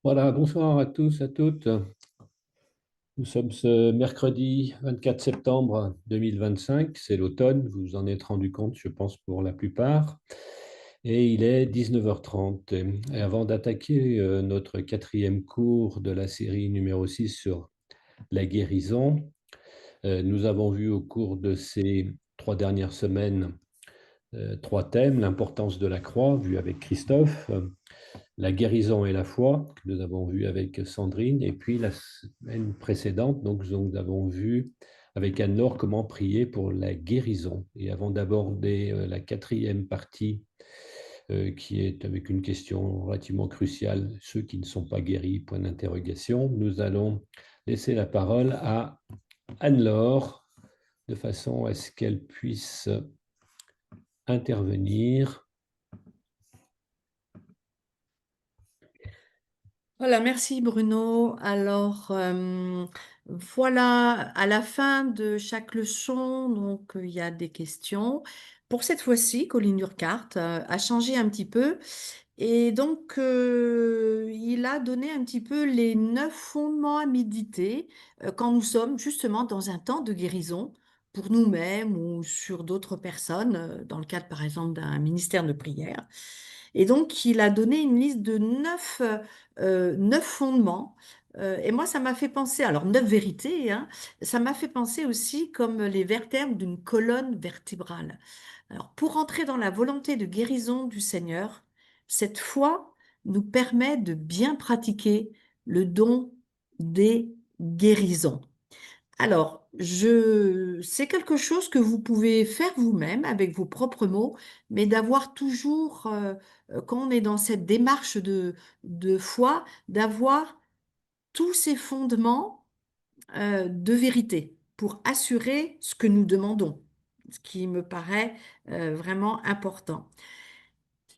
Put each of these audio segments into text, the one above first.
Voilà, bonsoir à tous, à toutes. Nous sommes ce mercredi 24 septembre 2025, c'est l'automne, vous vous en êtes rendu compte, je pense, pour la plupart. Et il est 19h30. Et avant d'attaquer notre quatrième cours de la série numéro 6 sur la guérison, nous avons vu au cours de ces 3 dernières semaines trois thèmes: l'importance de la croix, vue avec Christophe, la guérison et la foi, que nous avons vu avec Sandrine, et puis la semaine précédente, donc, nous avons vu avec Anne-Laure comment prier pour la guérison. Et avant d'aborder la quatrième partie, qui est avec une question relativement cruciale, ceux qui ne sont pas guéris, point d'interrogation, nous allons laisser la parole à Anne-Laure, de façon à ce qu'elle puisse intervenir. Voilà, merci Bruno. Alors, voilà, à la fin de chaque leçon, donc il y a des questions. Pour cette fois-ci, Colin Urquhart a changé un petit peu et donc il a donné un petit peu les 9 fondements à méditer quand nous sommes justement dans un temps de guérison pour nous-mêmes ou sur d'autres personnes, dans le cadre par exemple d'un ministère de prière. Et donc, il a donné une liste de 9 fondements. Et moi, ça m'a fait penser, alors 9 vérités, hein, ça m'a fait penser aussi comme les vertèbres d'une colonne vertébrale. Alors, pour entrer dans la volonté de guérison du Seigneur, cette foi nous permet de bien pratiquer le don des guérisons. Alors, c'est quelque chose que vous pouvez faire vous-même avec vos propres mots, mais d'avoir toujours, quand on est dans cette démarche de foi, d'avoir tous ces fondements, de vérité pour assurer ce que nous demandons, ce qui me paraît, vraiment important.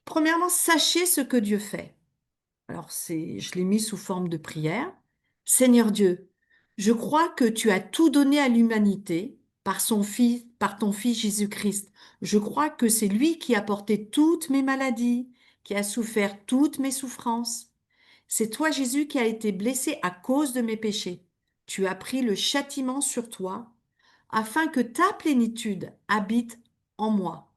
Premièrement, sachez ce que Dieu fait. Alors, je l'ai mis sous forme de prière. Seigneur Dieu, je crois que tu as tout donné à l'humanité par son Fils, par ton Fils Jésus-Christ. Je crois que c'est lui qui a porté toutes mes maladies, qui a souffert toutes mes souffrances. C'est toi, Jésus, qui a été blessé à cause de mes péchés. Tu as pris le châtiment sur toi afin que ta plénitude habite en moi.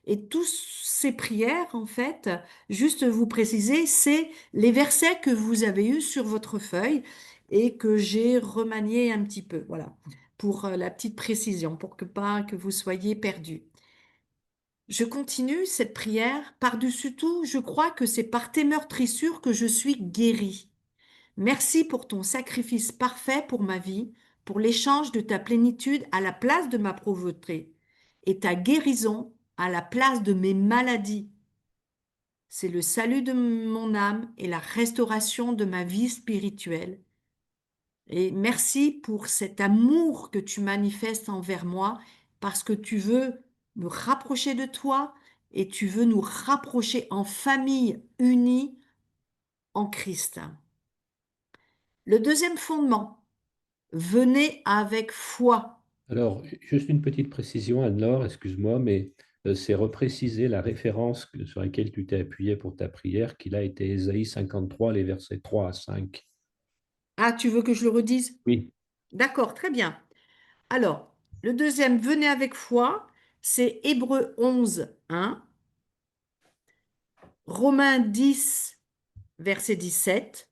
Et toutes ces prières, en fait, juste vous préciser, c'est les versets que vous avez eus sur votre feuille et que j'ai remanié un petit peu, voilà, pour la petite précision, pour que pas que vous soyez perdus. Je continue cette prière. Par-dessus tout, je crois que c'est par tes meurtrissures que je suis guéri. Merci pour ton sacrifice parfait pour ma vie, pour l'échange de ta plénitude à la place de ma pauvreté et ta guérison à la place de mes maladies. C'est le salut de mon âme et la restauration de ma vie spirituelle. Et merci pour cet amour que tu manifestes envers moi parce que tu veux me rapprocher de toi et tu veux nous rapprocher en famille unie en Christ. Le deuxième fondement, venez avec foi. Alors, juste une petite précision, Anne-Laure, excuse-moi, mais c'est repréciser la référence sur laquelle tu t'es appuyé pour ta prière, qui a été Ésaïe 53, les versets 3 à 5. Ah, tu veux que je le redise? Oui. D'accord, très bien. Alors, le deuxième, venez avec foi, c'est Hébreux 11, 1, Romains 10, verset 17,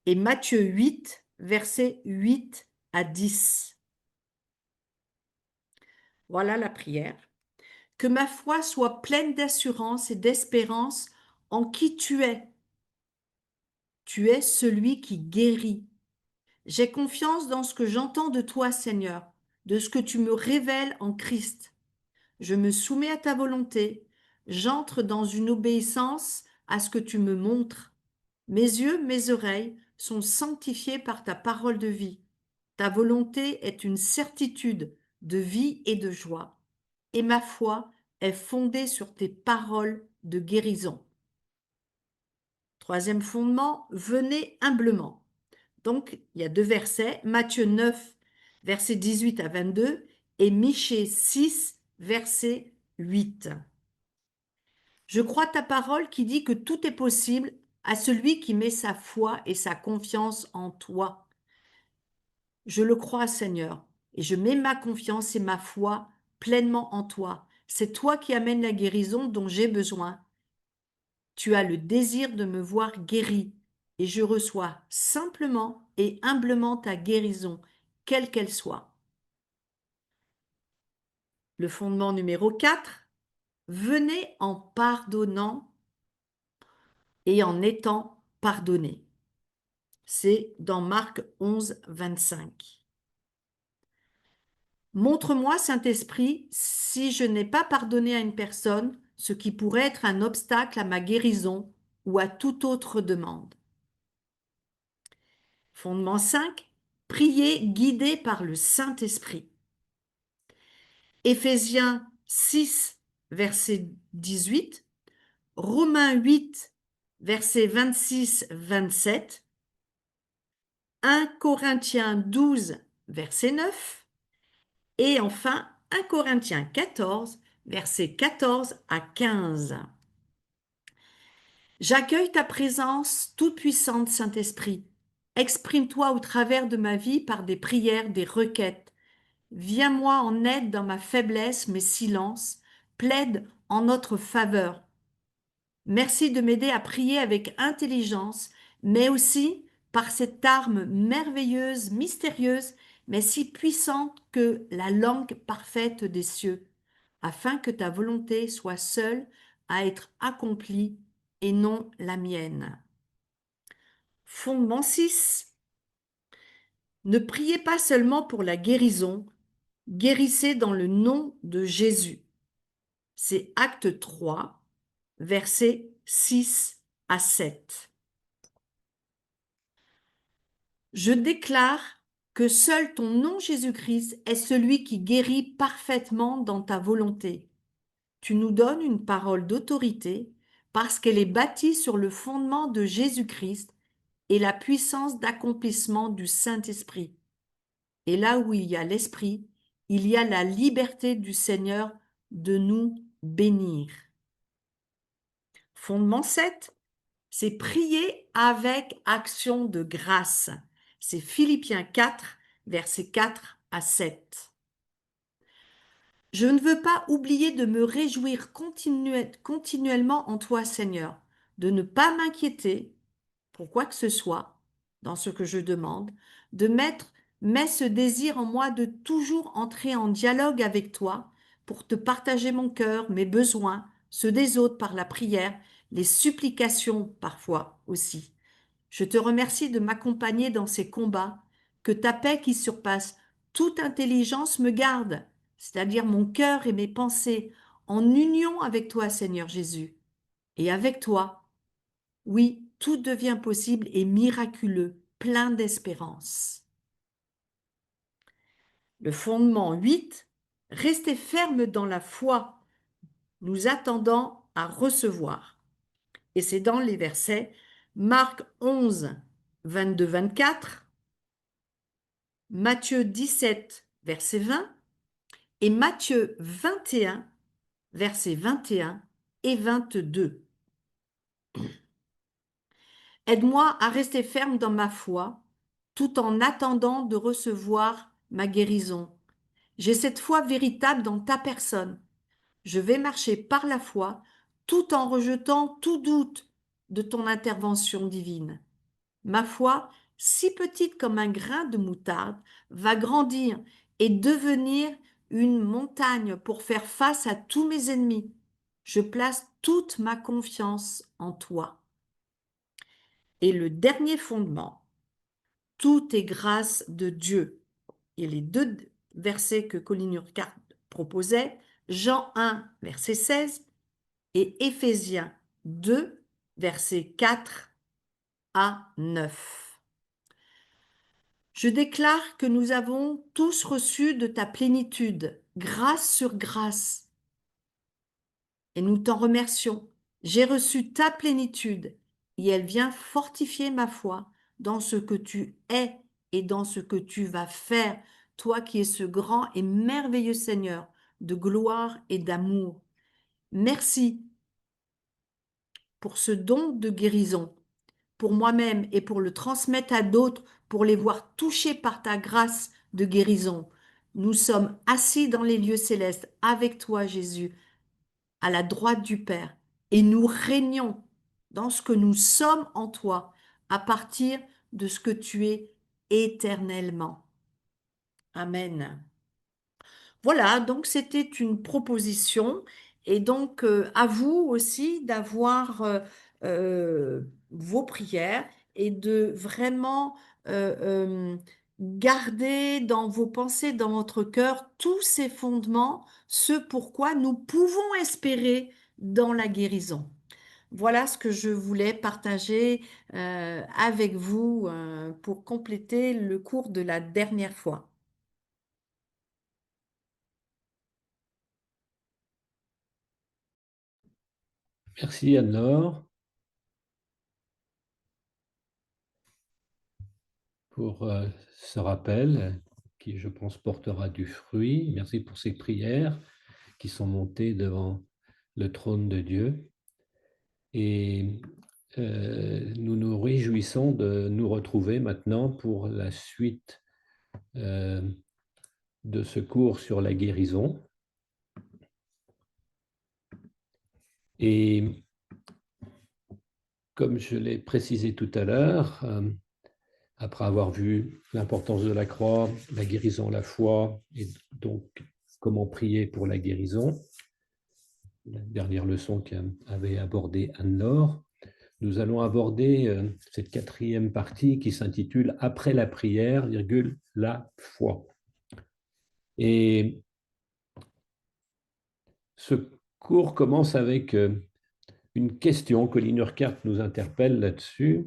et Matthieu 8, verset 8 à 10. Voilà la prière. Que ma foi soit pleine d'assurance et d'espérance en qui tu es. Tu es celui qui guérit. J'ai confiance dans ce que j'entends de toi, Seigneur, de ce que tu me révèles en Christ. Je me soumets à ta volonté. J'entre dans une obéissance à ce que tu me montres. Mes yeux, mes oreilles sont sanctifiés par ta parole de vie. Ta volonté est une certitude de vie et de joie. Et ma foi est fondée sur tes paroles de guérison. Troisième fondement, venez humblement. Donc, il y a 2 versets, Matthieu 9, versets 18 à 22, et Michée 6, verset 8. Je crois ta parole qui dit que tout est possible à celui qui met sa foi et sa confiance en toi. Je le crois, Seigneur, et je mets ma confiance et ma foi pleinement en toi. C'est toi qui amènes la guérison dont j'ai besoin. Tu as le désir de me voir guéri, et je reçois simplement et humblement ta guérison, quelle qu'elle soit. Le fondement numéro 4, venez en pardonnant et en étant pardonné. C'est dans Marc 11, 25. Montre-moi, Saint-Esprit, si je n'ai pas pardonné à une personne, ce qui pourrait être un obstacle à ma guérison ou à toute autre demande. Fondement 5, priez guidé par le Saint-Esprit. Éphésiens 6, verset 18, Romains 8, verset 26-27, 1 Corinthiens 12, verset 9, et enfin 1 Corinthiens 14, versets 14 à 15. J'accueille ta présence toute-puissante, Saint-Esprit. Exprime-toi au travers de ma vie par des prières, des requêtes. Viens-moi en aide dans ma faiblesse, mes silences. Plaide en notre faveur. Merci de m'aider à prier avec intelligence, mais aussi par cette arme merveilleuse, mystérieuse, mais si puissante que la langue parfaite des cieux, afin que ta volonté soit seule à être accomplie et non la mienne. Fondement 6. Ne priez pas seulement pour la guérison, guérissez dans le nom de Jésus. C'est Acte 3, versets 6 à 7. Je déclare que seul ton nom Jésus-Christ est celui qui guérit parfaitement dans ta volonté. Tu nous donnes une parole d'autorité parce qu'elle est bâtie sur le fondement de Jésus-Christ et la puissance d'accomplissement du Saint-Esprit. Et là où il y a l'Esprit, il y a la liberté du Seigneur de nous bénir. Fondement 7, c'est prier avec action de grâce. C'est Philippiens 4, versets 4 à 7. Je ne veux pas oublier de me réjouir continuellement en toi, Seigneur, de ne pas m'inquiéter pour quoi que ce soit dans ce que je demande, mais ce désir en moi de toujours entrer en dialogue avec toi pour te partager mon cœur, mes besoins, ceux des autres par la prière, les supplications parfois aussi. Je te remercie de m'accompagner dans ces combats, que ta paix qui surpasse toute intelligence me garde, c'est-à-dire mon cœur et mes pensées, en union avec toi, Seigneur Jésus. Et avec toi, oui, tout devient possible et miraculeux, plein d'espérance. Le fondement 8, restez ferme dans la foi, nous attendant à recevoir. Et c'est dans les versets Marc 11, 22-24, Matthieu 17, verset 20, et Matthieu 21, versets 21 et 22. Aide-moi à rester ferme dans ma foi, tout en attendant de recevoir ma guérison. J'ai cette foi véritable dans ta personne. Je vais marcher par la foi, tout en rejetant tout doute de ton intervention divine. Ma foi, si petite comme un grain de moutarde, va grandir et devenir une montagne pour faire face à tous mes ennemis. Je place toute ma confiance en toi. Et le dernier fondement, tout est grâce de Dieu. Et les deux versets que Colin Urquhart proposait, Jean 1, verset 16, et Éphésiens 2, versets 4 à 9. Je déclare que nous avons tous reçu de ta plénitude, grâce sur grâce, et nous t'en remercions. J'ai reçu ta plénitude, et elle vient fortifier ma foi dans ce que tu es et dans ce que tu vas faire, toi qui es ce grand et merveilleux Seigneur de gloire et d'amour. Merci pour ce don de guérison. pour moi-même et pour le transmettre à d'autres, pour les voir touchés par ta grâce de guérison. Nous sommes assis dans les lieux célestes avec toi, Jésus, à la droite du Père, et nous régnons dans ce que nous sommes en toi, à partir de ce que tu es éternellement. Amen. Voilà, donc c'était une proposition et donc à vous aussi d'avoir vos prières et de vraiment euh, euh, garder dans vos pensées, dans votre cœur, tous ces fondements, ce pourquoi nous pouvons espérer dans la guérison. Voilà ce que je voulais partager avec vous pour compléter le cours de la dernière fois. Merci Anne-Laure pour ce rappel qui, je pense, portera du fruit. Merci pour ces prières qui sont montées devant le trône de Dieu. Et nous nous réjouissons de nous retrouver maintenant pour la suite de ce cours sur la guérison. Et comme je l'ai précisé tout à l'heure, après avoir vu l'importance de la croix, la guérison, la foi, et donc comment prier pour la guérison, la dernière leçon qu'avait abordée Anne-Laure, nous allons aborder cette quatrième partie qui s'intitule « Après la prière, virgule, la foi ». Et ce cours commence avec une question que Linurkart nous interpelle là-dessus,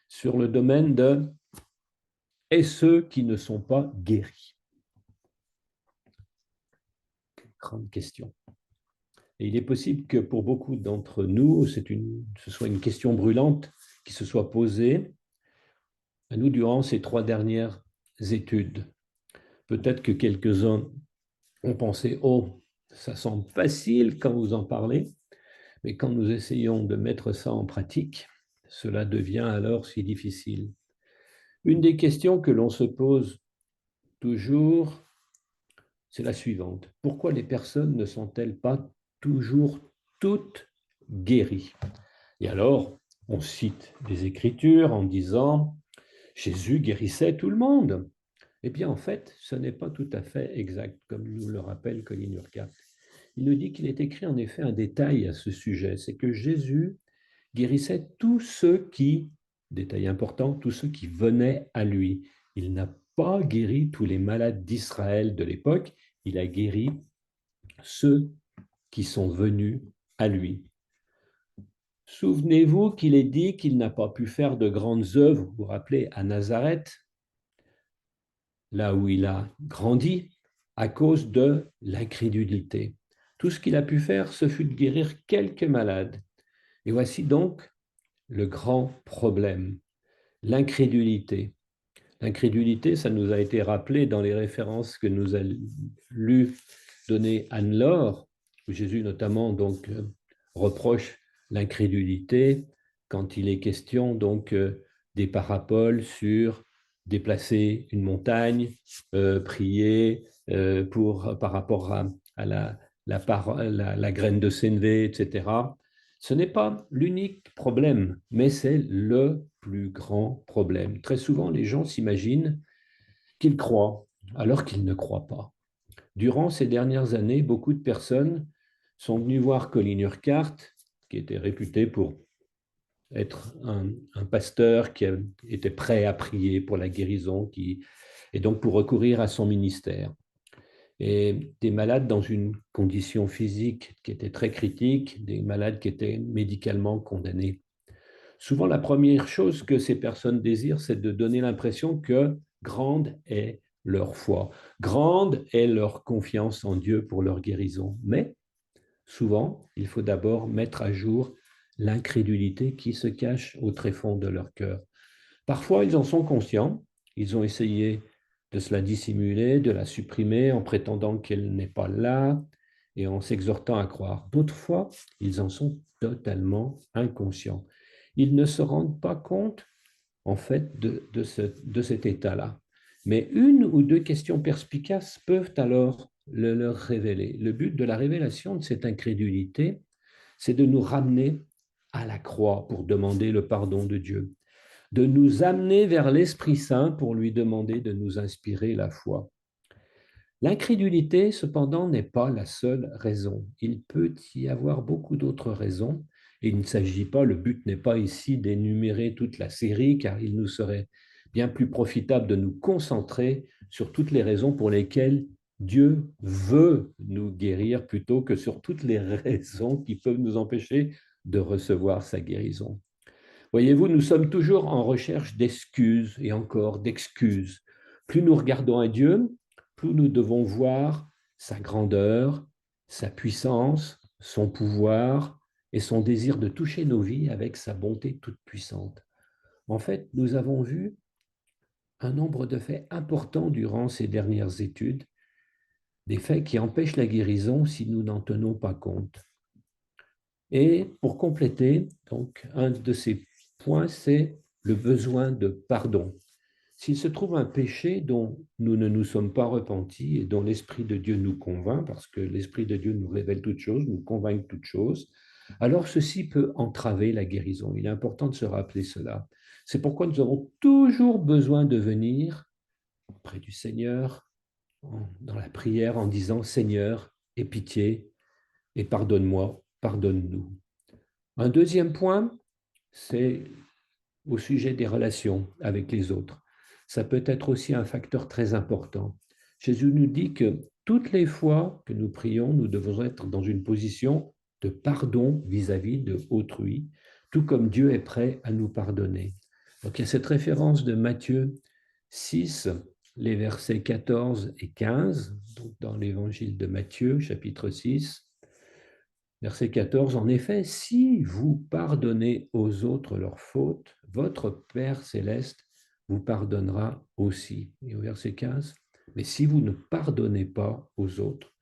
sur le domaine de « et ceux qui ne sont pas guéris ?» Grande question. Et il est possible que pour beaucoup d'entre nous, ce soit une question brûlante qui se soit posée à nous durant ces 3 dernières études. Peut-être que quelques-uns ont pensé « Oh, ça semble facile quand vous en parlez », mais quand nous essayons de mettre ça en pratique, cela devient alors si difficile. Une des questions que l'on se pose toujours, c'est la suivante. Pourquoi les personnes ne sont-elles pas toujours toutes guéries? Et alors, on cite des Écritures en disant « Jésus guérissait tout le monde ». Eh bien, en fait, ce n'est pas tout à fait exact, comme nous le rappelle Colin Urquhart. Il nous dit qu'il est écrit en effet un détail à ce sujet, c'est que Jésus guérissait tous ceux qui, détail important, tous ceux qui venaient à lui. Il n'a pas guéri tous les malades d'Israël de l'époque, il a guéri ceux qui sont venus à lui. Souvenez-vous qu'il est dit qu'il n'a pas pu faire de grandes œuvres, vous vous rappelez, à Nazareth, là où il a grandi, à cause de l'incrédulité. Tout ce qu'il a pu faire, ce fut de guérir quelques malades. Et voici donc le grand problème, l'incrédulité. L'incrédulité, ça nous a été rappelé dans les références que nous a lues, données Anne-Laure, où Jésus notamment donc reproche l'incrédulité quand il est question donc des paraboles sur déplacer une montagne, prier par rapport à la graine de sénévé, etc. Ce n'est pas l'unique problème, mais c'est le plus grand problème. Très souvent, les gens s'imaginent qu'ils croient alors qu'ils ne croient pas. Durant ces dernières années, beaucoup de personnes sont venues voir Colin Urquhart, qui était réputé pour être un pasteur qui était prêt à prier pour la guérison, et donc pour recourir à son ministère. Et des malades dans une condition physique qui était très critique, des malades qui étaient médicalement condamnés. Souvent, la première chose que ces personnes désirent, c'est de donner l'impression que grande est leur foi, grande est leur confiance en Dieu pour leur guérison. Mais souvent, il faut d'abord mettre à jour l'incrédulité qui se cache au tréfonds de leur cœur. Parfois, ils en sont conscients, ils ont essayé de se la dissimuler, de la supprimer en prétendant qu'elle n'est pas là et en s'exhortant à croire. D'autres fois, ils en sont totalement inconscients. ils ne se rendent pas compte, en fait, de cet état-là. Mais une ou deux questions perspicaces peuvent alors le leur révéler. Le but de la révélation de cette incrédulité, c'est de nous ramener à la croix pour demander le pardon de Dieu, de nous amener vers l'Esprit Saint pour lui demander de nous inspirer la foi. L'incrédulité, cependant, n'est pas la seule raison. Il peut y avoir beaucoup d'autres raisons. Et il ne s'agit pas, le but n'est pas ici d'énumérer toute la série, car il nous serait bien plus profitable de nous concentrer sur toutes les raisons pour lesquelles Dieu veut nous guérir plutôt que sur toutes les raisons qui peuvent nous empêcher de recevoir sa guérison. Voyez-vous, nous sommes toujours en recherche d'excuses et encore d'excuses. Plus nous regardons à Dieu, plus nous devons voir sa grandeur, sa puissance, son pouvoir et son désir de toucher nos vies avec sa bonté toute puissante. En fait, nous avons vu un nombre de faits importants durant ces dernières études, des faits qui empêchent la guérison si nous n'en tenons pas compte. Et pour compléter, donc, un de ces points, c'est le besoin de pardon. S'il se trouve un péché dont nous ne nous sommes pas repentis et dont l'Esprit de Dieu nous convainc, parce que l'Esprit de Dieu nous révèle toutes choses, nous convainc de toutes choses, alors ceci peut entraver la guérison. Il est important de se rappeler cela. C'est pourquoi nous avons toujours besoin de venir auprès du Seigneur dans la prière en disant « Seigneur, aie pitié et pardonne-moi, pardonne-nous ». Un deuxième point, c'est au sujet des relations avec les autres. Ça peut être aussi un facteur très important. Jésus nous dit que toutes les fois que nous prions, nous devons être dans une position de pardon vis-à-vis de autrui, tout comme Dieu est prêt à nous pardonner. Donc il y a cette référence de Matthieu 6, les versets 14 et 15, donc dans l'évangile de Matthieu, chapitre 6. Verset 14, en effet, si vous pardonnez aux autres leurs fautes, votre Père céleste vous pardonnera aussi. Et au verset 15, mais si vous ne pardonnez pas aux autres,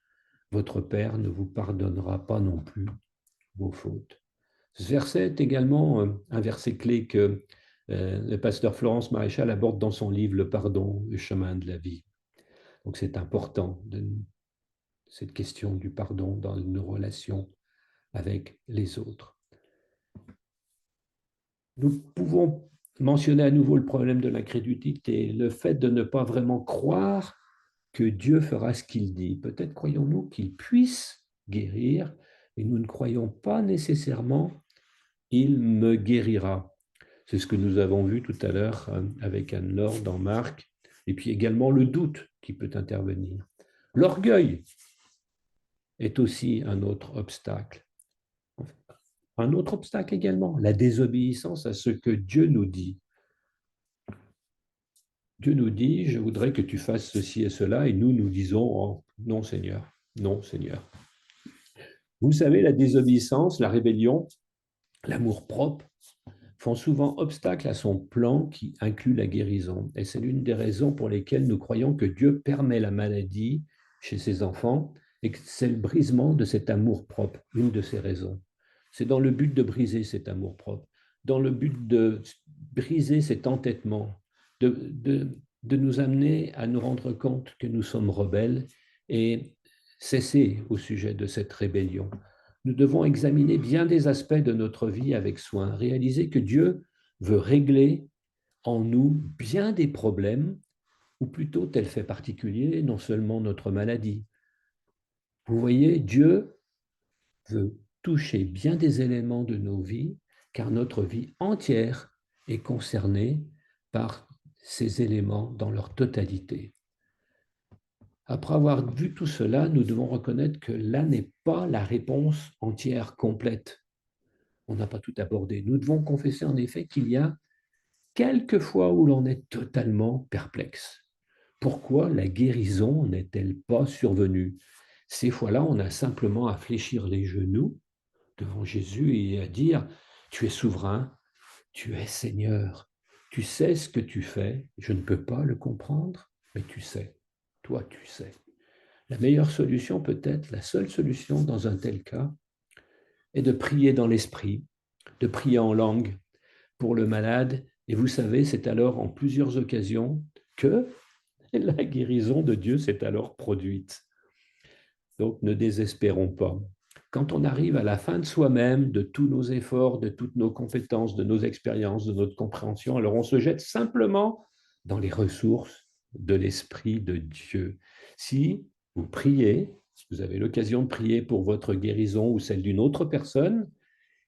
votre Père ne vous pardonnera pas non plus vos fautes. Ce verset est également un verset clé que le pasteur Florence Maréchal aborde dans son livre Le pardon, le chemin de la vie. Donc c'est important, cette question du pardon dans nos relations avec les autres. Nous pouvons mentionner à nouveau le problème de l'incrédulité, le fait de ne pas vraiment croire que Dieu fera ce qu'il dit. Peut-être croyons-nous qu'il puisse guérir, mais nous ne croyons pas nécessairement il me guérira. C'est ce que nous avons vu tout à l'heure avec Anne-Laure dans Marc, et puis également le doute qui peut intervenir. L'orgueil est aussi un autre obstacle. Un autre obstacle également, la désobéissance à ce que Dieu nous dit. Dieu nous dit, je voudrais que tu fasses ceci et cela, et nous disons, oh, non Seigneur, non Seigneur. Vous savez, la désobéissance, la rébellion, l'amour-propre font souvent obstacle à son plan qui inclut la guérison. Et c'est l'une des raisons pour lesquelles nous croyons que Dieu permet la maladie chez ses enfants et que c'est le brisement de cet amour-propre, une de ces raisons. C'est dans le but de briser cet amour-propre, dans le but de briser cet entêtement, de nous amener à nous rendre compte que nous sommes rebelles et cesser au sujet de cette rébellion. Nous devons examiner bien des aspects de notre vie avec soin, réaliser que Dieu veut régler en nous bien des problèmes, ou plutôt tel fait particulier, non seulement notre maladie. Vous voyez, Dieu veut toucher bien des éléments de nos vies, car notre vie entière est concernée par ces éléments dans leur totalité. Après avoir vu tout cela, nous devons reconnaître que là n'est pas la réponse entière, complète. On n'a pas tout abordé. Nous devons confesser en effet qu'il y a quelques fois où l'on est totalement perplexe. Pourquoi la guérison n'est-elle pas survenue? Ces fois-là, on a simplement à fléchir les genoux devant Jésus et à dire, tu es souverain, tu es Seigneur, tu sais ce que tu fais, je ne peux pas le comprendre, mais tu sais, toi tu sais. La meilleure solution, peut-être la seule solution dans un tel cas, est de prier dans l'esprit, de prier en langue pour le malade. Et vous savez, c'est alors en plusieurs occasions que la guérison de Dieu s'est alors produite. Donc, ne désespérons pas. Quand on arrive à la fin de soi-même, de tous nos efforts, de toutes nos compétences, de nos expériences, de notre compréhension, alors on se jette simplement dans les ressources de l'Esprit de Dieu. Si vous priez, si vous avez l'occasion de prier pour votre guérison ou celle d'une autre personne,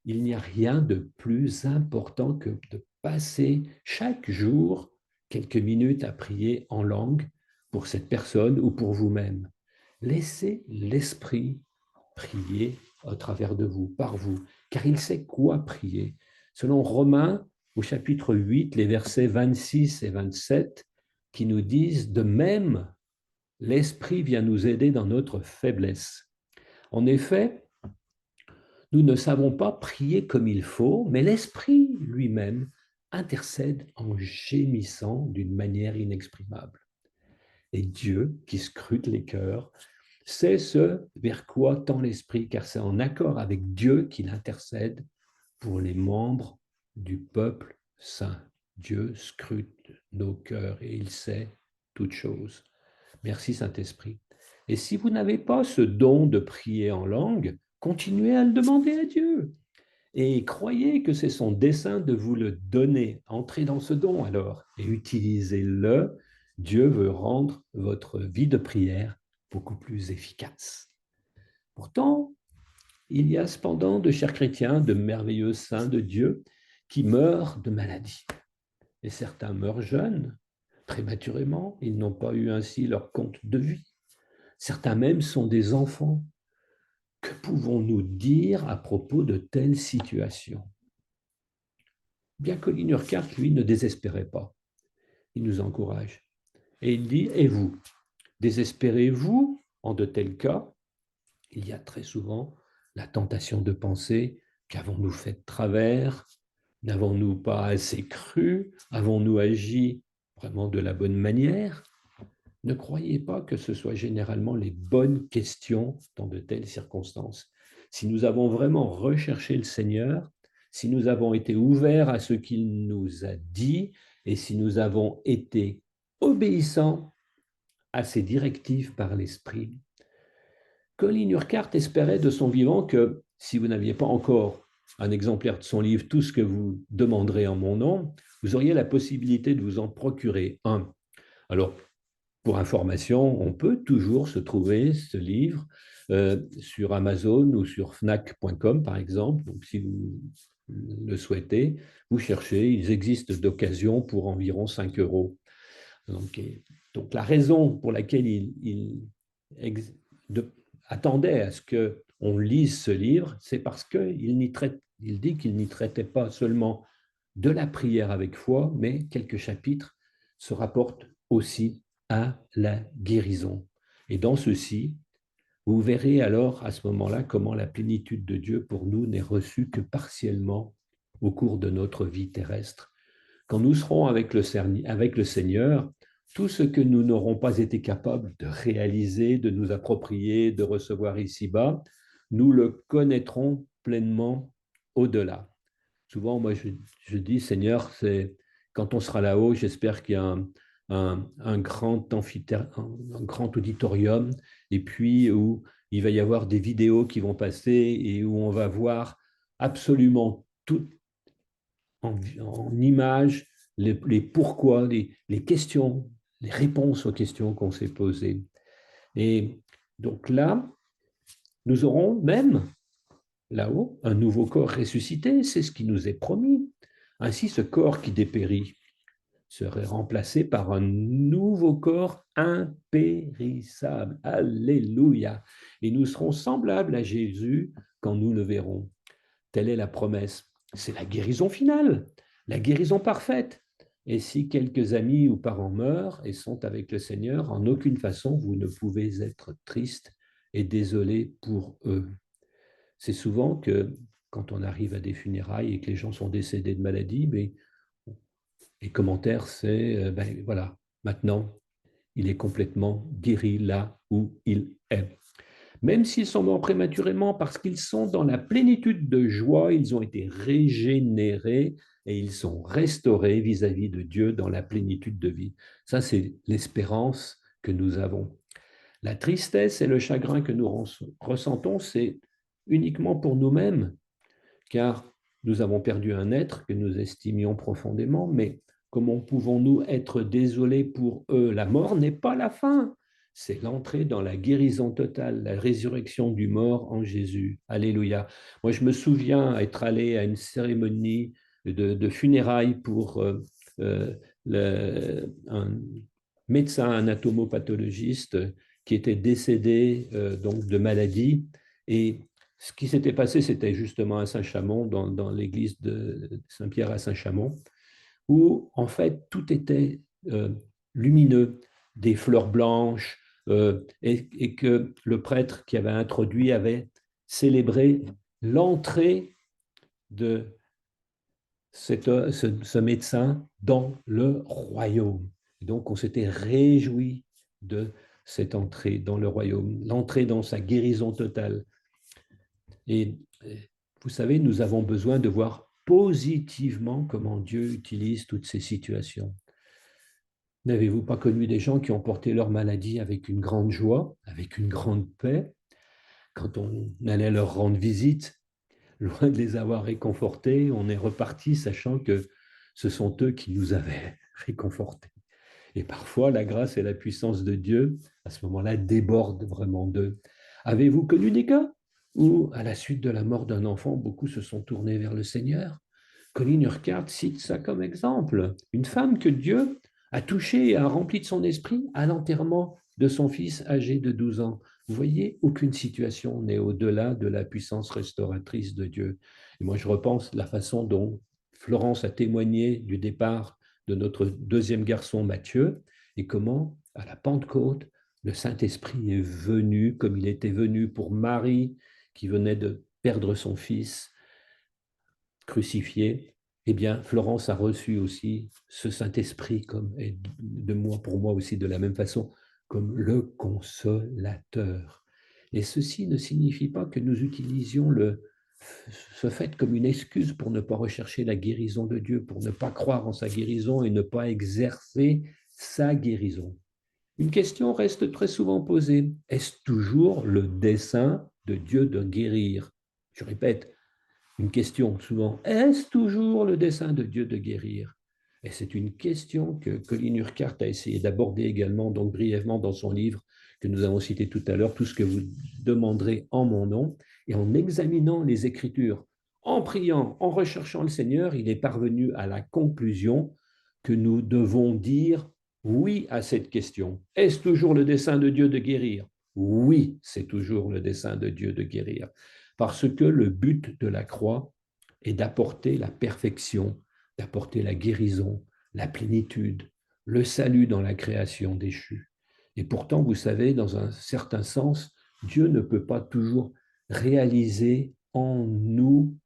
il n'y a rien de plus important que de passer chaque jour quelques minutes à prier en langue pour cette personne ou pour vous-même. Laissez l'Esprit prier au travers de vous, par vous, car il sait quoi prier. Selon Romains, au chapitre 8, les versets 26 et 27, qui nous disent, de même, l'Esprit vient nous aider dans notre faiblesse. En effet, nous ne savons pas prier comme il faut, mais l'Esprit lui-même intercède en gémissant d'une manière inexprimable. Et Dieu, qui scrute les cœurs, sait ce vers quoi tend l'Esprit, car c'est en accord avec Dieu qu'il intercède pour les membres du peuple saint. Dieu scrute nos cœurs et il sait toutes choses. Merci Saint-Esprit. Et si vous n'avez pas ce don de prier en langue, continuez à le demander à Dieu. Et croyez que c'est son dessein de vous le donner. Entrez dans ce don alors et utilisez-le. Dieu veut rendre votre vie de prière beaucoup plus efficace. Pourtant, il y a cependant de chers chrétiens, de merveilleux saints de Dieu, qui meurent de maladie. Et certains meurent jeunes, prématurément, ils n'ont pas eu ainsi leur compte de vie. Certains même sont des enfants. Que pouvons-nous dire à propos de telles situations? Bien que Linurquart, lui, ne désespérait pas. Il nous encourage. Et il dit, et vous, désespérez-vous en de tels cas? Il y a très souvent la tentation de penser qu'avons-nous fait de travers? N'avons-nous pas assez cru? Avons-nous agi vraiment de la bonne manière? Ne croyez pas que ce soit généralement les bonnes questions dans de telles circonstances. Si nous avons vraiment recherché le Seigneur, si nous avons été ouverts à ce qu'il nous a dit et si nous avons été obéissants à ses directives par l'Esprit, Colin Urquhart espérait de son vivant que si vous n'aviez pas encore un exemplaire de son livre, Tout ce que vous demanderez en mon nom, vous auriez la possibilité de vous en procurer un. Alors, pour information, on peut toujours se trouver ce livre sur Amazon ou sur Fnac.com, par exemple. Donc, si vous le souhaitez, vous cherchez. Ils existent d'occasion pour environ 5 euros. Donc, la raison pour laquelle attendait à ce qu'on lise ce livre, c'est parce qu'il dit qu'il n'y traitait pas seulement de la prière avec foi, mais quelques chapitres se rapportent aussi à la guérison. Et dans ceci, vous verrez alors à ce moment-là comment la plénitude de Dieu pour nous n'est reçue que partiellement au cours de notre vie terrestre. Quand nous serons avec le Seigneur, tout ce que nous n'aurons pas été capables de réaliser, de nous approprier, de recevoir ici-bas, nous le connaîtrons pleinement au-delà. Souvent, moi, je dis, Seigneur, quand on sera là-haut, j'espère qu'il y a un grand un grand auditorium, et puis où il va y avoir des vidéos qui vont passer et où on va voir absolument tout en images, les pourquoi, les questions, les réponses aux questions qu'on s'est posées. Et donc là, nous aurons même là-haut un nouveau corps ressuscité, c'est ce qui nous est promis. Ainsi, ce corps qui dépérit serait remplacé par un nouveau corps impérissable. Alléluia. Et nous serons semblables à Jésus quand nous le verrons. Telle est la promesse. C'est la guérison finale, la guérison parfaite. Et si quelques amis ou parents meurent et sont avec le Seigneur, en aucune façon vous ne pouvez être triste et désolé pour eux. C'est souvent que quand on arrive à des funérailles et que les gens sont décédés de maladie, mais les commentaires, c'est ben voilà, maintenant, il est complètement guéri là où il est. même s'ils sont morts prématurément, parce qu'ils sont dans la plénitude de joie, ils ont été régénérés et ils sont restaurés vis-à-vis de Dieu dans la plénitude de vie. Ça, c'est l'espérance que nous avons. La tristesse et le chagrin que nous ressentons, c'est uniquement pour nous-mêmes, car nous avons perdu un être que nous estimions profondément, mais comment pouvons-nous être désolés pour eux? La mort n'est pas la fin, c'est l'entrée dans la guérison totale, la résurrection du mort en Jésus. Alléluia. Moi, je me souviens être allé à une cérémonie de funérailles pour un médecin anatomopathologiste qui était décédé donc de maladie. Et ce qui s'était passé, c'était justement à Saint-Chamond, dans l'église de Saint-Pierre à Saint-Chamond, où en fait tout était lumineux, des fleurs blanches, et que le prêtre qui avait introduit avait célébré l'entrée de ce médecin dans le royaume. Et donc on s'était réjoui de cette entrée dans le royaume, l'entrée dans sa guérison totale. Et vous savez, nous avons besoin de voir positivement comment Dieu utilise toutes ces situations. N'avez-vous pas connu des gens qui ont porté leur maladie avec une grande joie, avec une grande paix, quand on allait leur rendre visite, loin de les avoir réconfortés, on est reparti sachant que ce sont eux qui nous avaient réconfortés. Et parfois, la grâce et la puissance de Dieu, à ce moment-là, débordent vraiment d'eux. Avez-vous connu des cas où, à la suite de la mort d'un enfant, beaucoup se sont tournés vers le Seigneur? Colin Urquhart cite ça comme exemple. Une femme que Dieu a touchée et a remplie de son esprit à l'enterrement de son fils âgé de 12 ans. Vous voyez, aucune situation n'est au-delà de la puissance restauratrice de Dieu. Et moi, je repense la façon dont Florence a témoigné du départ de notre deuxième garçon Mathieu et comment, à la Pentecôte, le Saint-Esprit est venu comme il était venu pour Marie qui venait de perdre son fils crucifié. Eh bien, Florence a reçu aussi ce Saint-Esprit comme, et de moi, pour moi aussi de la même façon, comme le consolateur. Et ceci ne signifie pas que nous utilisions ce fait comme une excuse pour ne pas rechercher la guérison de Dieu, pour ne pas croire en sa guérison et ne pas exercer sa guérison. Une question reste très souvent posée. Est-ce toujours le dessein de Dieu de guérir? Je répète, une question souvent, est-ce toujours le dessein de Dieu de guérir? Et c'est une question que Colin Urquhart a essayé d'aborder également, donc brièvement dans son livre que nous avons cité tout à l'heure, Tout ce que vous demanderez en mon nom. Et en examinant les Écritures, en priant, en recherchant le Seigneur, il est parvenu à la conclusion que nous devons dire oui à cette question. Est-ce toujours le dessein de Dieu de guérir? Oui, c'est toujours le dessein de Dieu de guérir. Parce que le but de la croix est d'apporter la perfection, d'apporter la guérison, la plénitude, le salut dans la création déchue. Et pourtant, vous savez, dans un certain sens, Dieu ne peut pas toujours réaliser en nous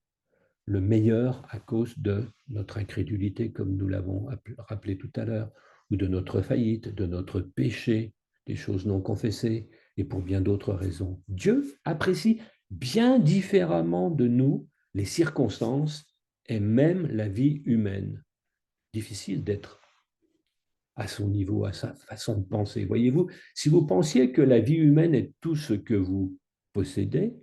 le meilleur à cause de notre incrédulité, comme nous l'avons rappelé tout à l'heure, ou de notre faillite, de notre péché, des choses non confessées, et pour bien d'autres raisons. Dieu apprécie bien différemment de nous les circonstances et même la vie humaine. Difficile d'être à son niveau, à sa façon de penser. Voyez-vous, si vous pensiez que la vie humaine est tout ce que vous possédez,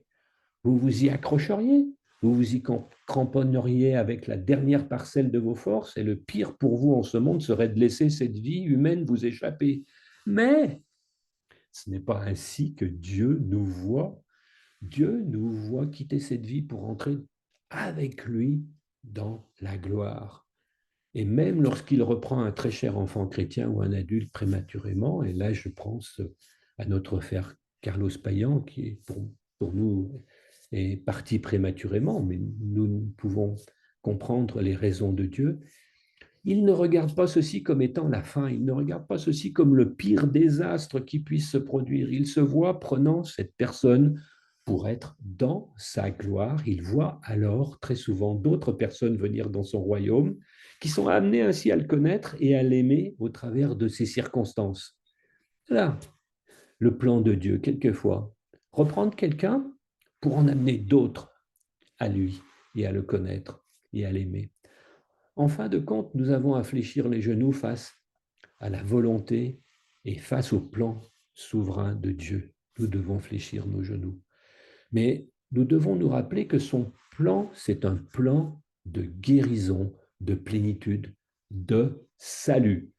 vous vous y accrocheriez, vous vous y cramponneriez avec la dernière parcelle de vos forces, et le pire pour vous en ce monde serait de laisser cette vie humaine vous échapper. Mais ce n'est pas ainsi que Dieu nous voit. Dieu nous voit quitter cette vie pour entrer avec lui dans la gloire. Et même lorsqu'il reprend un très cher enfant chrétien ou un adulte prématurément, et là je pense à notre frère Carlos Payan, qui est pour nous est parti prématurément, mais nous pouvons comprendre les raisons de Dieu. Il ne regarde pas ceci comme étant la fin, il ne regarde pas ceci comme le pire désastre qui puisse se produire. Il se voit prenant cette personne pour être dans sa gloire. Il voit alors très souvent d'autres personnes venir dans son royaume qui sont amenées ainsi à le connaître et à l'aimer au travers de ces circonstances. Voilà le plan de Dieu, quelquefois. reprendre quelqu'un pour en amener d'autres à lui et à le connaître et à l'aimer. En fin de compte, nous avons à fléchir les genoux face à la volonté et face au plan souverain de Dieu. Nous devons fléchir nos genoux. Mais nous devons nous rappeler que son plan, c'est un plan de guérison, de plénitude, de salut.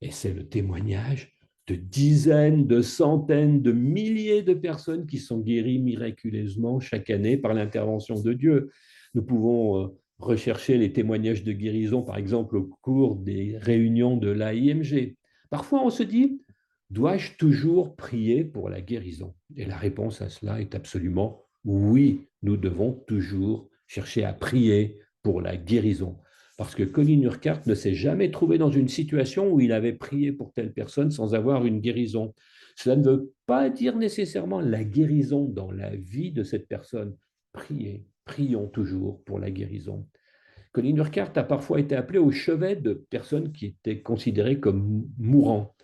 Et c'est le témoignage de dizaines, de centaines, de milliers de personnes qui sont guéries miraculeusement chaque année par l'intervention de Dieu. Nous pouvons rechercher les témoignages de guérison, par exemple, au cours des réunions de l'AIMG. Parfois, on se dit, dois-je toujours prier pour la guérison? Et la réponse à cela est absolument oui, nous devons toujours chercher à prier pour la guérison. Parce que Colin Urquhart ne s'est jamais trouvé dans une situation où il avait prié pour telle personne sans avoir une guérison. Cela ne veut pas dire nécessairement la guérison dans la vie de cette personne. Prions toujours pour la guérison. Colin Urquhart a parfois été appelé au chevet de personnes qui étaient considérées comme mourantes,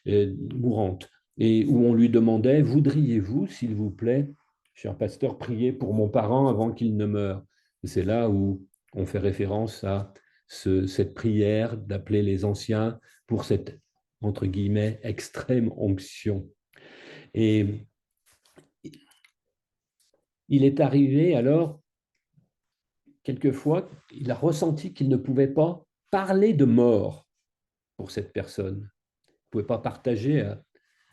et où on lui demandait, voudriez-vous, s'il vous plaît, cher pasteur, prier pour mon parent avant qu'il ne meure? C'est là où on fait référence à cette prière d'appeler les anciens pour cette, entre guillemets, extrême onction. Et il est arrivé alors, quelquefois, il a ressenti qu'il ne pouvait pas parler de mort pour cette personne. Il ne pouvait pas partager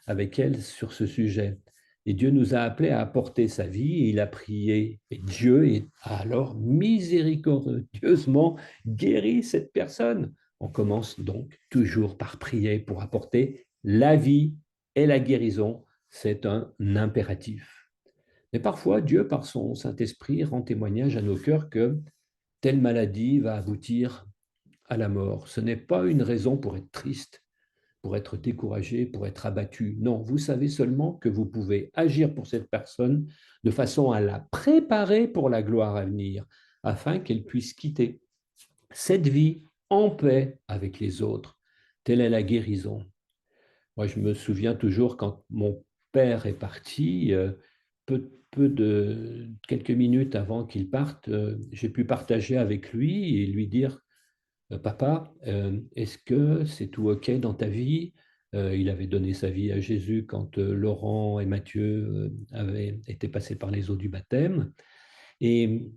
avec elle sur ce sujet. Et Dieu nous a appelés à apporter sa vie, et il a prié. Et Dieu a alors miséricordieusement guéri cette personne. On commence donc toujours par prier pour apporter la vie et la guérison. C'est un impératif. Mais parfois, Dieu, par son Saint-Esprit, rend témoignage à nos cœurs que telle maladie va aboutir à la mort. Ce n'est pas une raison pour être triste, pour être découragé, pour être abattu. Non, vous savez seulement que vous pouvez agir pour cette personne de façon à la préparer pour la gloire à venir, afin qu'elle puisse quitter cette vie en paix avec les autres. Telle est la guérison. Moi, je me souviens toujours quand mon père est parti, quelques minutes avant qu'il parte, j'ai pu partager avec lui et lui dire, papa, est-ce que c'est tout OK dans ta vie? Il avait donné sa vie à Jésus quand Laurent et Mathieu avaient été passés par les eaux du baptême. Et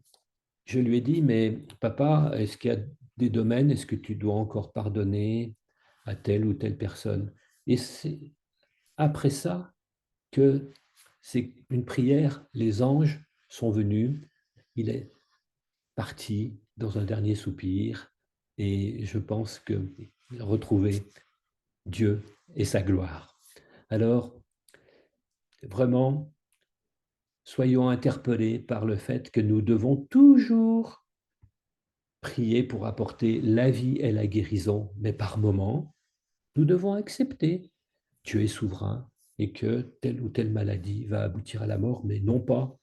je lui ai dit, mais papa, est-ce qu'il y a des domaines, est-ce que tu dois encore pardonner à telle ou telle personne? Et c'est après ça que c'est une prière, les anges sont venus, il est parti dans un dernier soupir, et je pense qu'il a retrouvé Dieu et sa gloire. Alors, vraiment, soyons interpellés par le fait que nous devons toujours prier pour apporter la vie et la guérison, mais par moments, nous devons accepter Dieu est souverain et que telle ou telle maladie va aboutir à la mort, mais non pas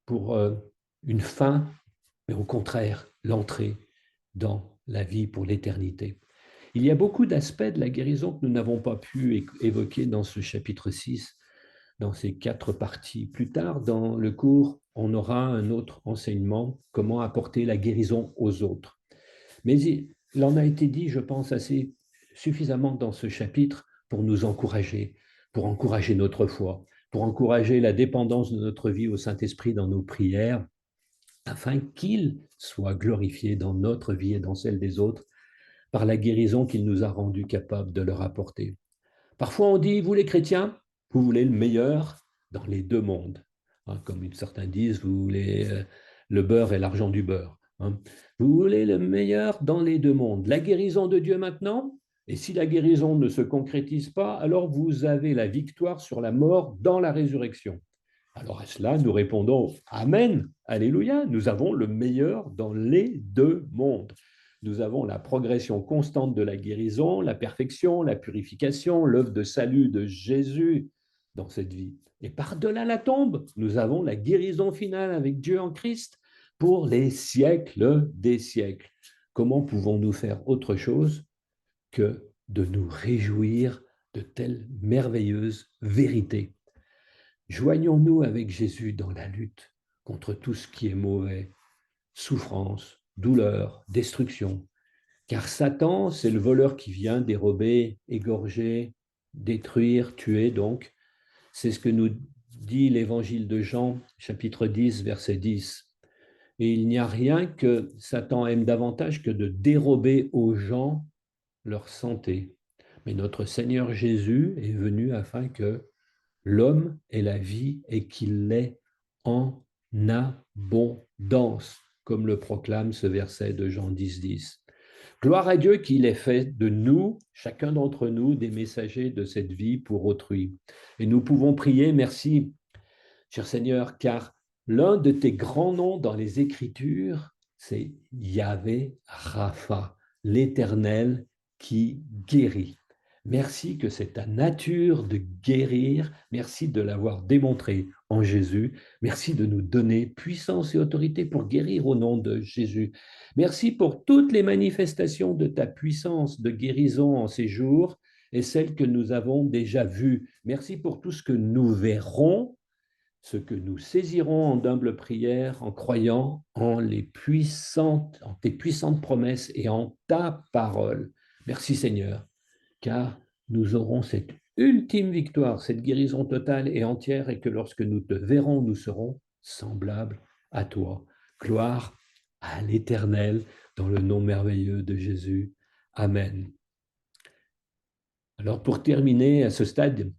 pour une fin, mais au contraire, l'entrée dans la vie pour l'éternité. Il y a beaucoup d'aspects de la guérison que nous n'avons pas pu évoquer dans ce chapitre 6, dans ces 4 parties. Plus tard, dans le cours, on aura un autre enseignement, comment apporter la guérison aux autres. Mais il en a été dit, je pense, assez suffisamment dans ce chapitre pour nous encourager, pour encourager notre foi, pour encourager la dépendance de notre vie au Saint-Esprit dans nos prières, afin qu'il soit glorifié dans notre vie et dans celle des autres par la guérison qu'il nous a rendus capables de leur apporter. Parfois on dit, vous les chrétiens, vous voulez le meilleur dans les deux mondes. Hein, comme certains disent, vous voulez le beurre et l'argent du beurre. Hein. Vous voulez le meilleur dans les deux mondes. La guérison de Dieu maintenant, et si la guérison ne se concrétise pas, alors vous avez la victoire sur la mort dans la résurrection. Alors à cela, nous répondons Amen, Alléluia, nous avons le meilleur dans les deux mondes. Nous avons la progression constante de la guérison, la perfection, la purification, l'œuvre de salut de Jésus dans cette vie. Et par-delà la tombe, nous avons la guérison finale avec Dieu en Christ pour les siècles des siècles. Comment pouvons-nous faire autre chose que de nous réjouir de telles merveilleuses vérités? Joignons-nous avec Jésus dans la lutte contre tout ce qui est mauvais, souffrance, douleur, destruction. Car Satan, c'est le voleur qui vient dérober, égorger, détruire, tuer donc. C'est ce que nous dit l'évangile de Jean, chapitre 10, verset 10. Et il n'y a rien que Satan aime davantage que de dérober aux gens leur santé. Mais notre Seigneur Jésus est venu afin que l'homme ait la vie et qu'il l'ait en abondance, comme le proclame ce verset de Jean 10, 10. Gloire à Dieu qu'il ait fait de nous, chacun d'entre nous, des messagers de cette vie pour autrui. Et nous pouvons prier, merci, cher Seigneur, car l'un de tes grands noms dans les Écritures, c'est Yahvé Rapha, l'Éternel qui guérit. Merci que c'est ta nature de guérir. Merci de l'avoir démontré en Jésus. Merci de nous donner puissance et autorité pour guérir au nom de Jésus. Merci pour toutes les manifestations de ta puissance de guérison en ces jours et celles que nous avons déjà vues. Merci pour tout ce que nous verrons, ce que nous saisirons en d'humble prière, en croyant en tes puissantes promesses et en ta parole. Merci Seigneur, car nous aurons cette ultime victoire, cette guérison totale et entière, et que lorsque nous te verrons, nous serons semblables à toi. Gloire à l'Éternel, dans le nom merveilleux de Jésus. Amen. Alors pour terminer, à ce stade,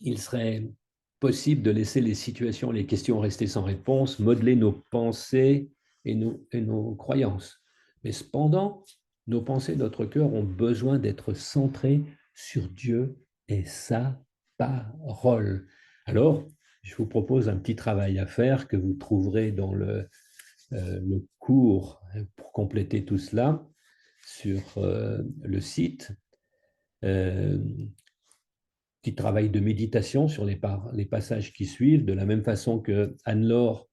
il serait possible de laisser les situations, les questions rester sans réponse, modeler nos pensées et nos croyances. Mais cependant, nos pensées, notre cœur ont besoin d'être centrés sur Dieu et sa parole. Alors, je vous propose un petit travail à faire que vous trouverez dans le cours pour compléter tout cela sur le site. Petit travail de méditation sur les passages qui suivent, de la même façon que Anne-Laure,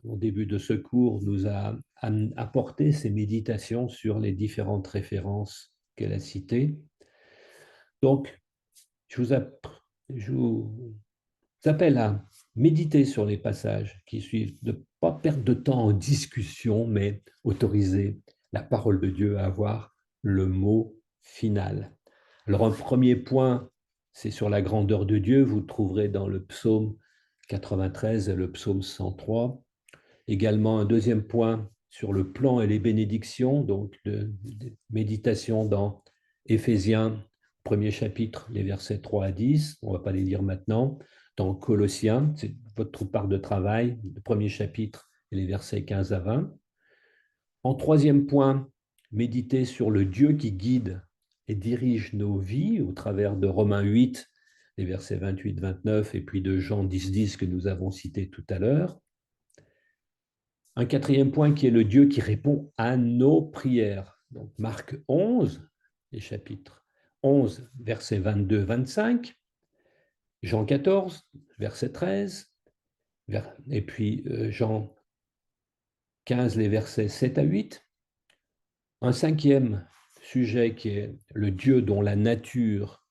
au début de ce cours, nous a apporté ces méditations sur les différentes références qu'elle a citées. Donc, je vous appelle à méditer sur les passages qui suivent, de ne pas perdre de temps en discussion, mais autoriser la parole de Dieu à avoir le mot final. Alors, un premier point, c'est sur la grandeur de Dieu. Vous le trouverez dans le psaume 93 et le psaume 103. Également, un deuxième point sur le plan et les bénédictions, donc de méditation dans Éphésiens, premier chapitre, les versets 3 à 10. On ne va pas les lire maintenant. Dans Colossiens, c'est votre part de travail, le premier chapitre et les versets 15 à 20. En troisième point, méditer sur le Dieu qui guide et dirige nos vies au travers de Romains 8, les versets 28-29, et puis de Jean 10-10 que nous avons cité tout à l'heure. Un quatrième point qui est le Dieu qui répond à nos prières. Donc Marc 11, les chapitres 11, versets 22-25, Jean 14, verset 13, et puis Jean 15, les versets 7 à 8. Un cinquième sujet qui est le Dieu dont la nature,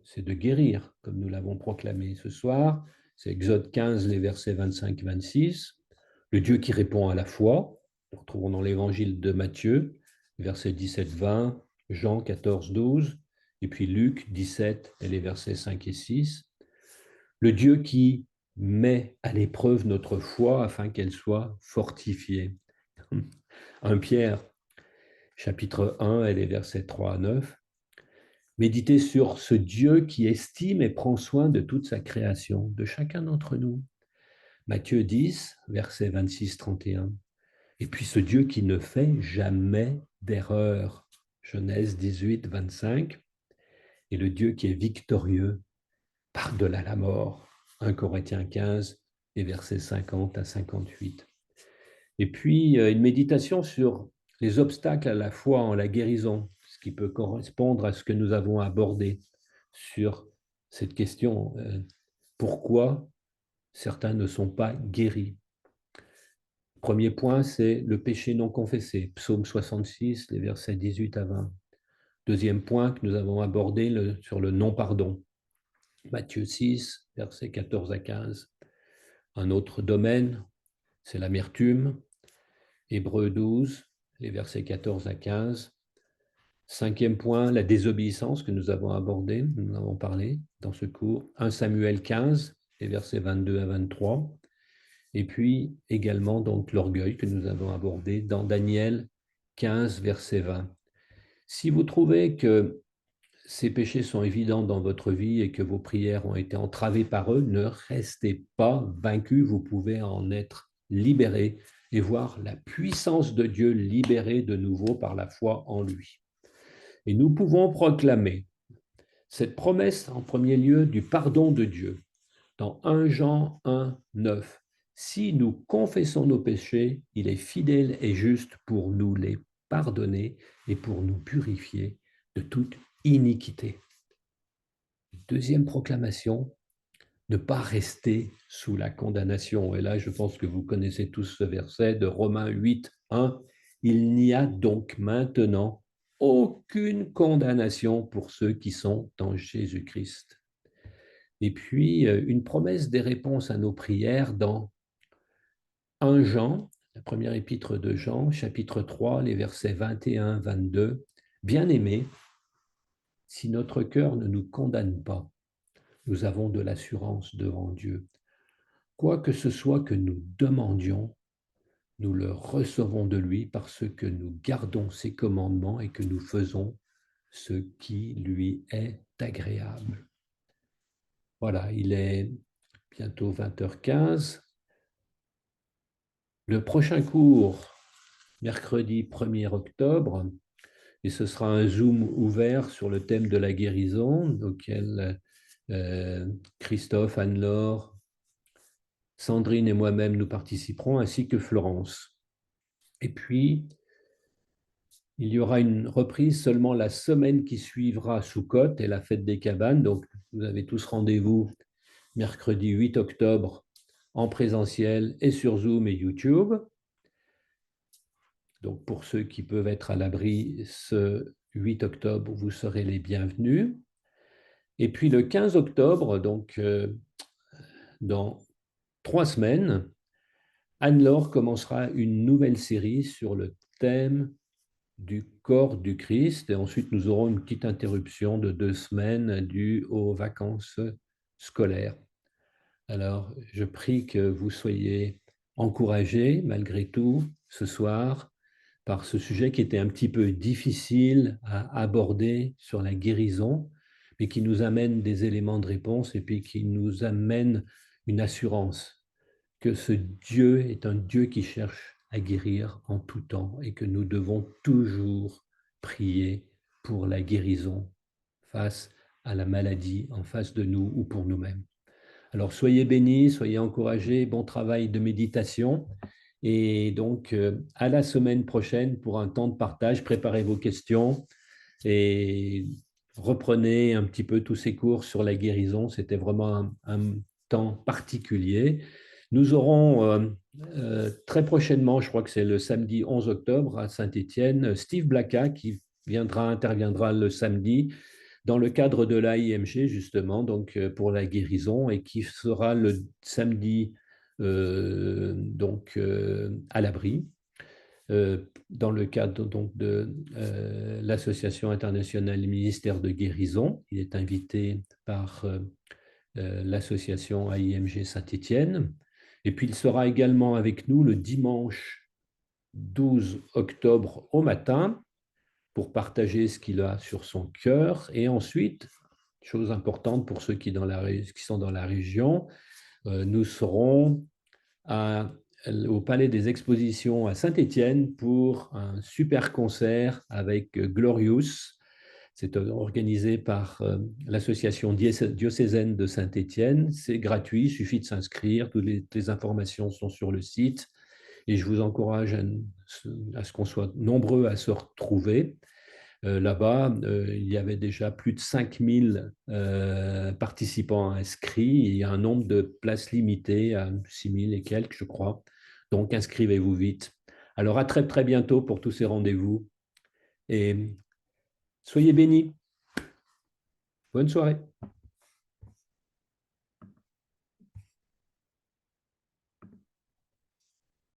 c'est de guérir, comme nous l'avons proclamé ce soir, c'est Exode 15, les versets 25-26. Le Dieu qui répond à la foi, nous retrouvons dans l'évangile de Matthieu, versets 17-20, Jean 14-12, et puis Luc 17 et les versets 5 et 6. Le Dieu qui met à l'épreuve notre foi afin qu'elle soit fortifiée. 1 Pierre, chapitre 1 et les versets 3 à 9. Méditez sur ce Dieu qui estime et prend soin de toute sa création, de chacun d'entre nous. Matthieu 10, versets 26-31. Et puis ce Dieu qui ne fait jamais d'erreur. Genèse 18, 25. Et le Dieu qui est victorieux par-delà la mort. 1 Corinthiens 15, et versets 50 à 58. Et puis une méditation sur les obstacles à la foi en la guérison, ce qui peut correspondre à ce que nous avons abordé sur cette question. Pourquoi certains ne sont pas guéris? Premier point, c'est le péché non confessé, psaume 66, les versets 18 à 20. Deuxième point que nous avons abordé sur le non-pardon. Matthieu 6, versets 14 à 15. Un autre domaine, c'est l'amertume. Hébreux 12, les versets 14 à 15. Cinquième point, la désobéissance que nous avons abordé, nous en avons parlé dans ce cours. 1 Samuel 15, les versets 22 à 23. Et puis également donc l'orgueil que nous avons abordé dans Daniel 15, verset 20. Si vous trouvez que ces péchés sont évidents dans votre vie et que vos prières ont été entravées par eux, ne restez pas vaincus, vous pouvez en être libérés et voir la puissance de Dieu libérée de nouveau par la foi en lui. Et nous pouvons proclamer cette promesse en premier lieu du pardon de Dieu dans 1 Jean 1, 9. Si nous confessons nos péchés, il est fidèle et juste pour nous les pardonner et pour nous purifier de toute iniquité. Deuxième proclamation, ne pas rester sous la condamnation. Et là, je pense que vous connaissez tous ce verset de Romains 8, 1. Il n'y a donc maintenant aucune condamnation pour ceux qui sont en Jésus-Christ. Et puis, une promesse des réponses à nos prières dans 1 Jean, la première épître de Jean, chapitre 3, les versets 21, 22. Bien-aimés, si notre cœur ne nous condamne pas, nous avons de l'assurance devant Dieu. Quoi que ce soit que nous demandions, nous le recevons de lui parce que nous gardons ses commandements et que nous faisons ce qui lui est agréable. Voilà, il est bientôt 20h15. Le prochain cours, mercredi 1er octobre, et ce sera un Zoom ouvert sur le thème de la guérison, auquel Christophe, Anne-Laure, Sandrine et moi-même nous participerons, ainsi que Florence. Et puis, il y aura une reprise seulement la semaine qui suivra Soukhot et la fête des cabanes. Donc, vous avez tous rendez-vous mercredi 8 octobre en présentiel et sur Zoom et YouTube. Donc, pour ceux qui peuvent être à l'abri ce 8 octobre, vous serez les bienvenus. Et puis, le 15 octobre, donc dans 3 semaines, Anne-Laure commencera une nouvelle série sur le thème du corps du Christ. Et ensuite, nous aurons une petite interruption de 2 semaines due aux vacances scolaires. Alors, je prie que vous soyez encouragés malgré tout ce soir par ce sujet qui était un petit peu difficile à aborder sur la guérison, mais qui nous amène des éléments de réponse et puis qui nous amène une assurance que ce Dieu est un Dieu qui cherche à guérir en tout temps et que nous devons toujours prier pour la guérison face à la maladie en face de nous ou pour nous-mêmes. Alors soyez bénis, soyez encouragés, bon travail de méditation et donc à la semaine prochaine pour un temps de partage. Préparez vos questions et reprenez un petit peu tous ces cours sur la guérison. C'était vraiment un temps particulier. Nous aurons très prochainement, je crois que c'est le samedi 11 octobre à Saint-Étienne, Steve Blacka qui interviendra le samedi dans le cadre de l'AIMG justement, donc pour la guérison et qui sera le samedi à l'abri. Dans le cadre donc, de l'Association internationale des ministères de guérison. Il est invité par l'association AIMG Saint-Étienne. Et puis il sera également avec nous le dimanche 12 octobre au matin pour partager ce qu'il a sur son cœur. Et ensuite, chose importante pour ceux qui sont dans la région, nous serons au Palais des Expositions à Saint-Étienne pour un super concert avec Glorious. C'est organisé par l'association diocésaine de Saint-Étienne. C'est gratuit, il suffit de s'inscrire. Toutes les informations sont sur le site. Et je vous encourage à ce qu'on soit nombreux à se retrouver. Là-bas, il y avait déjà plus de 5000 participants inscrits. Et il y a un nombre de places limitées à 6000 et quelques, je crois. Donc, inscrivez-vous vite. Alors, à très, très bientôt pour tous ces rendez-vous. Et soyez bénis. Bonne soirée.